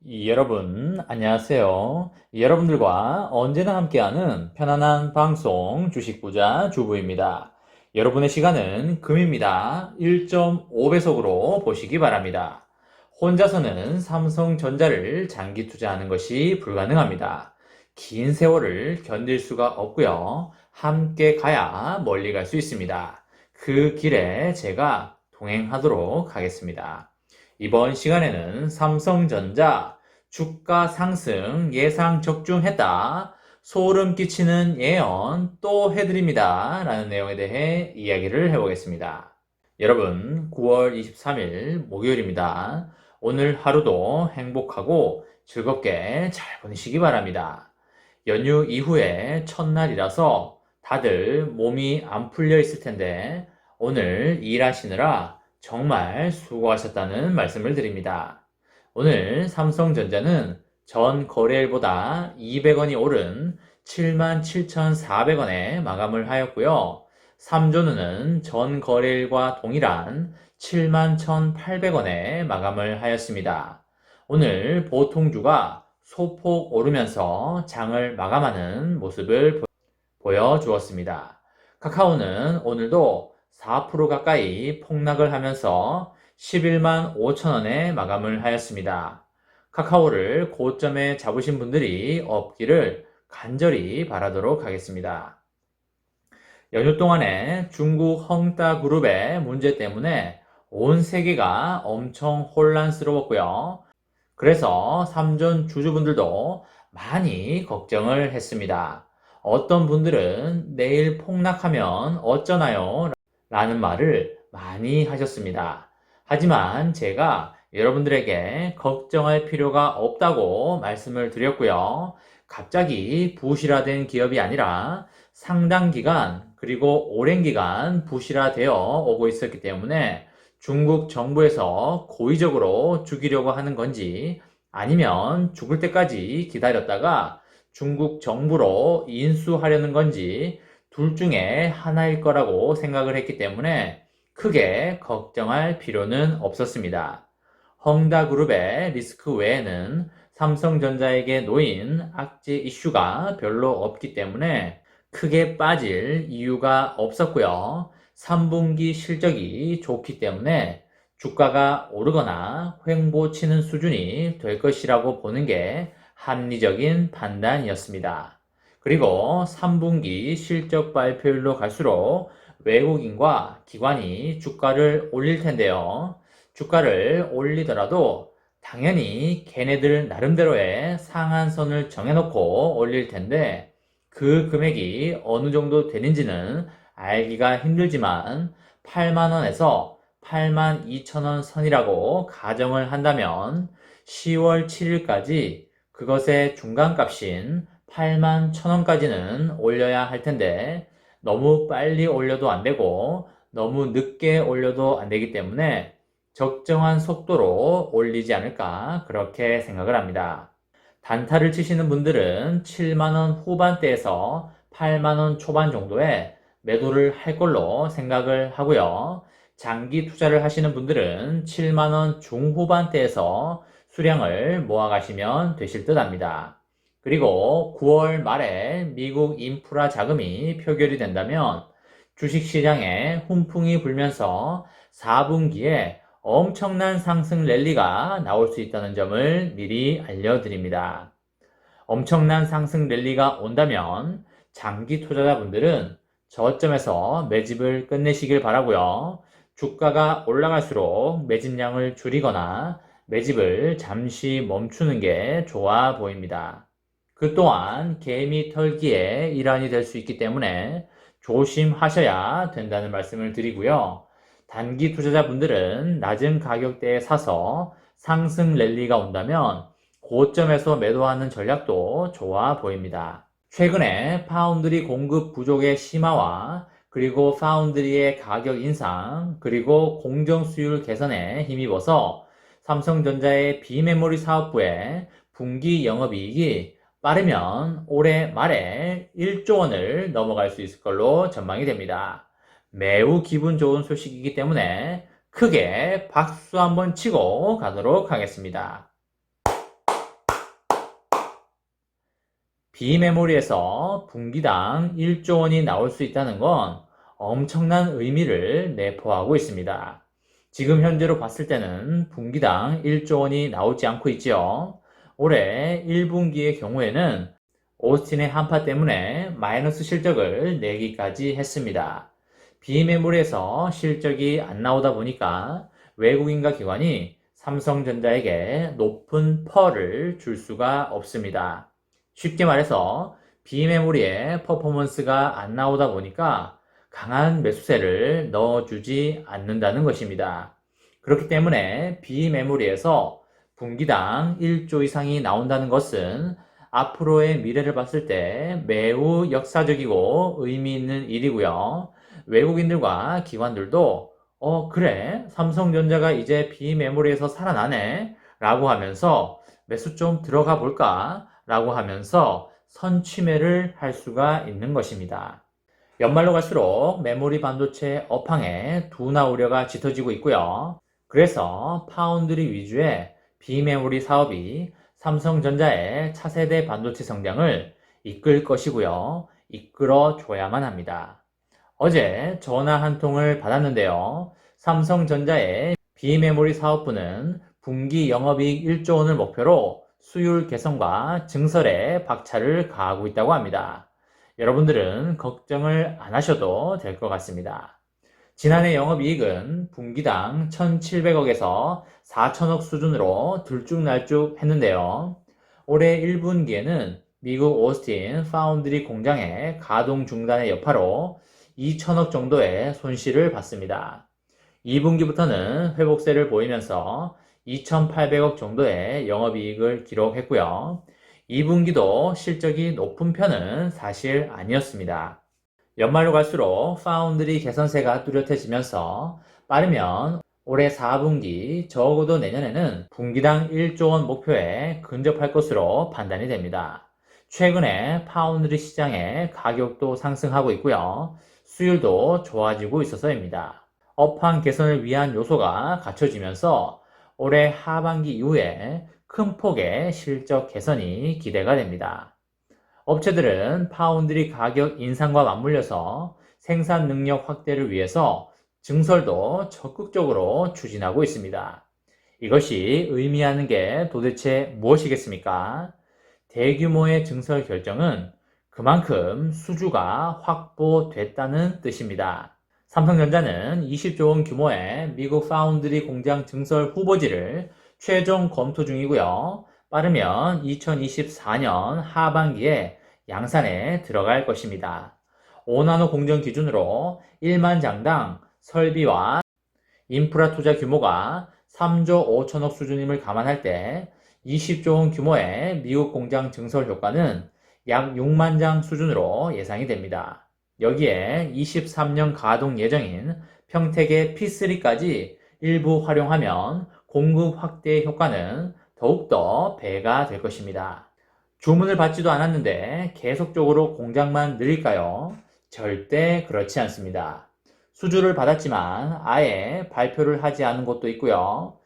여러분, 안녕하세요. 여러분들과 언제나 함께하는 편안한 방송 주식부자 주부입니다. 여러분의 시간은 금입니다. 1.5배속으로 보시기 바랍니다. 혼자서는 삼성전자를 장기 투자하는 것이 불가능합니다. 긴 세월을 견딜 수가 없고요. 함께 가야 멀리 갈 수 있습니다. 그 길에 제가 동행하도록 하겠습니다. 이번 시간에는 삼성전자 주가 상승 예상 적중했다. 소름 끼치는 예언 또 해드립니다. 라는 내용에 대해 이야기를 해보겠습니다. 여러분, 9월 23일 목요일입니다. 오늘 하루도 행복하고 즐겁게 잘 보내시기 바랍니다. 연휴 이후에 첫날이라서 다들 몸이 안 풀려 있을 텐데 오늘 일하시느라 정말 수고하셨다는 말씀을 드립니다. 오늘 삼성전자는 전 거래일보다 200원이 오른 77,400원에 마감을 하였고요. 삼조는은 전 거래일과 동일한 71,800원에 마감을 하였습니다. 오늘 보통주가 소폭 오르면서 장을 마감하는 모습을 보여주었습니다. 카카오는 오늘도 4% 가까이 폭락을 하면서 11만 5천원에 마감을 하였습니다. 카카오를 고점에 잡으신 분들이 없기를 간절히 바라도록 하겠습니다. 연휴 동안에 중국 헝다그룹의 문제 때문에 온 세계가 엄청 혼란스러웠고요. 그래서 삼전 주주분들도 많이 걱정을 했습니다. 어떤 분들은 내일 폭락하면 어쩌나요? 라는 말을 많이 하셨습니다. 하지만 제가 여러분들에게 걱정할 필요가 없다고 말씀을 드렸고요. 갑자기 부실화된 기업이 아니라 상당 기간 그리고 오랜 기간 부실화되어 오고 있었기 때문에 중국 정부에서 고의적으로 죽이려고 하는 건지 아니면 죽을 때까지 기다렸다가 중국 정부로 인수하려는 건지 둘 중에 하나일 거라고 생각을 했기 때문에 크게 걱정할 필요는 없었습니다. 헝다그룹의 리스크 외에는 삼성전자에게 놓인 악재 이슈가 별로 없기 때문에 크게 빠질 이유가 없었고요. 3분기 실적이 좋기 때문에 주가가 오르거나 횡보치는 수준이 될 것이라고 보는 게 합리적인 판단이었습니다. 그리고 3분기 실적 발표일로 갈수록 외국인과 기관이 주가를 올릴 텐데요. 주가를 올리더라도 당연히 걔네들 나름대로의 상한선을 정해놓고 올릴 텐데 그 금액이 어느 정도 되는지는 알기가 힘들지만 8만원에서 8만 2천원 선이라고 가정을 한다면 10월 7일까지 그것의 중간값인 8만 1천원까지는 올려야 할 텐데 너무 빨리 올려도 안 되고 너무 늦게 올려도 안 되기 때문에 적정한 속도로 올리지 않을까 그렇게 생각을 합니다. 단타를 치시는 분들은 7만원 후반대에서 8만원 초반 정도에 매도를 할 걸로 생각을 하고요. 장기 투자를 하시는 분들은 7만원 중후반대에서 수량을 모아가시면 되실 듯 합니다. 그리고 9월 말에 미국 인프라 자금이 표결이 된다면 주식시장에 훈풍이 불면서 4분기에 엄청난 상승 랠리가 나올 수 있다는 점을 미리 알려드립니다. 엄청난 상승 랠리가 온다면 장기 투자자분들은 저점에서 매집을 끝내시길 바라고요. 주가가 올라갈수록 매집량을 줄이거나 매집을 잠시 멈추는 게 좋아 보입니다. 그 또한 개미 털기의 일환이 될 수 있기 때문에 조심하셔야 된다는 말씀을 드리고요. 단기 투자자분들은 낮은 가격대에 사서 상승 랠리가 온다면 고점에서 매도하는 전략도 좋아 보입니다. 최근에 파운드리 공급 부족의 심화와 그리고 파운드리의 가격 인상 그리고 공정 수율 개선에 힘입어서 삼성전자의 비메모리 사업부의 분기 영업이익이 빠르면 올해 말에 1조 원을 넘어갈 수 있을 걸로 전망이 됩니다. 매우 기분 좋은 소식이기 때문에 크게 박수 한번 치고 가도록 하겠습니다. B메모리에서 분기당 1조 원이 나올 수 있다는 건 엄청난 의미를 내포하고 있습니다. 지금 현재로 봤을 때는 분기당 1조 원이 나오지 않고 있지요. 올해 1분기의 경우에는 오스틴의 한파 때문에 마이너스 실적을 내기까지 했습니다. B메모리에서 실적이 안 나오다 보니까 외국인과 기관이 삼성전자에게 높은 펄을 줄 수가 없습니다. 쉽게 말해서 B메모리의 퍼포먼스가 안 나오다 보니까 강한 매수세를 넣어주지 않는다는 것입니다. 그렇기 때문에 B메모리에서 분기당 1조 이상이 나온다는 것은 앞으로의 미래를 봤을 때 매우 역사적이고 의미 있는 일이고요. 외국인들과 기관들도 그래, 삼성전자가 이제 B메모리에서 살아나네 라고 하면서 매수 좀 들어가 볼까 라고 하면서 선취매를 할 수가 있는 것입니다. 연말로 갈수록 메모리 반도체 업황에 둔화 우려가 짙어지고 있고요. 그래서 파운드리 위주의 B메모리 사업이 삼성전자의 차세대 반도체 성장을 이끌 것이고요. 이끌어 줘야만 합니다. 어제 전화 한 통을 받았는데요. 삼성전자의 B메모리 사업부는 분기 영업이익 1조 원을 목표로 수율 개선과 증설에 박차를 가하고 있다고 합니다. 여러분들은 걱정을 안 하셔도 될 것 같습니다. 지난해 영업이익은 분기당 1,700억에서 4,000억 수준으로 들쭉날쭉 했는데요. 올해 1분기에는 미국 오스틴 파운드리 공장의 가동 중단의 여파로 2,000억 정도의 손실을 봤습니다. 2분기부터는 회복세를 보이면서 2,800억 정도의 영업이익을 기록했고요. 2분기도 실적이 높은 편은 사실 아니었습니다. 연말로 갈수록 파운드리 개선세가 뚜렷해지면서 빠르면 올해 4분기 적어도 내년에는 분기당 1조 원 목표에 근접할 것으로 판단이 됩니다. 최근에 파운드리 시장의 가격도 상승하고 있고요. 수율도 좋아지고 있어서입니다. 업황 개선을 위한 요소가 갖춰지면서 올해 하반기 이후에 큰 폭의 실적 개선이 기대가 됩니다. 업체들은 파운드리 가격 인상과 맞물려서 생산 능력 확대를 위해서 증설도 적극적으로 추진하고 있습니다. 이것이 의미하는 게 도대체 무엇이겠습니까? 대규모의 증설 결정은 그만큼 수주가 확보됐다는 뜻입니다. 삼성전자는 20조 원 규모의 미국 파운드리 공장 증설 후보지를 최종 검토 중이고요. 빠르면 2024년 하반기에 양산에 들어갈 것입니다. 5나노 공정 기준으로 1만 장당 설비와 인프라 투자 규모가 3조 5천억 수준임을 감안할 때 20조 원 규모의 미국 공장 증설 효과는 약 6만 장 수준으로 예상이 됩니다. 여기에 23년 가동 예정인 평택의 P3까지 일부 활용하면 공급 확대 효과는 더욱더 배가 될 것입니다. 주문을 받지도 않았는데 계속적으로 공장만 늘릴까요? 절대 그렇지 않습니다. 수주를 받았지만 아예 발표를 하지 않은 곳도 있고요.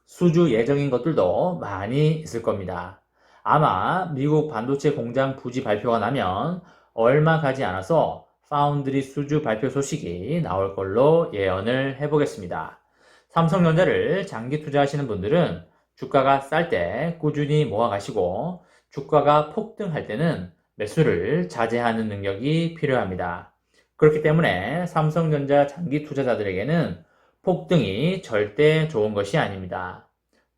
수주 예정인 것들도 많이 있을 겁니다. 아마 미국 반도체 공장 부지 발표가 나면 얼마 가지 않아서 파운드리 수주 발표 소식이 나올 걸로 예언을 해보겠습니다. 삼성전자를 장기 투자하시는 분들은 주가가 쌀 때 꾸준히 모아가시고 주가가 폭등할 때는 매수를 자제하는 능력이 필요합니다. 그렇기 때문에 삼성전자 장기 투자자들에게는 폭등이 절대 좋은 것이 아닙니다.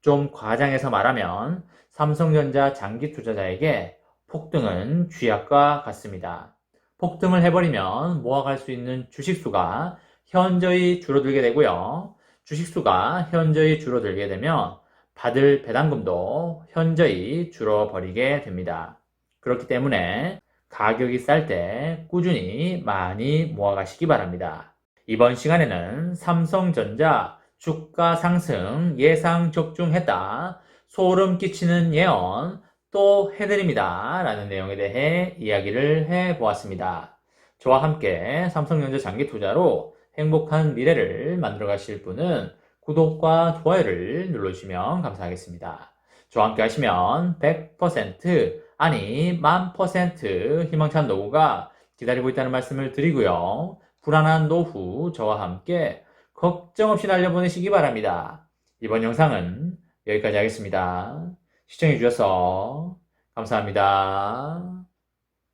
좀 과장해서 말하면 삼성전자 장기 투자자에게 폭등은 쥐약과 같습니다. 폭등을 해버리면 모아갈 수 있는 주식수가 현저히 줄어들게 되고요. 주식수가 현저히 줄어들게 되면 받을 배당금도 현저히 줄어버리게 됩니다. 그렇기 때문에 가격이 쌀 때 꾸준히 많이 모아가시기 바랍니다. 이번 시간에는 삼성전자 주가 상승 예상 적중했다. 소름 끼치는 예언 또 해드립니다. 라는 내용에 대해 이야기를 해보았습니다. 저와 함께 삼성전자 장기 투자로 행복한 미래를 만들어 가실 분은 구독과 좋아요를 눌러주시면 감사하겠습니다. 저와 함께 하시면 100% 아니 1000% 희망찬 노후가 기다리고 있다는 말씀을 드리고요. 불안한 노후 저와 함께 걱정 없이 날려보내시기 바랍니다. 이번 영상은 여기까지 하겠습니다. 시청해 주셔서 감사합니다.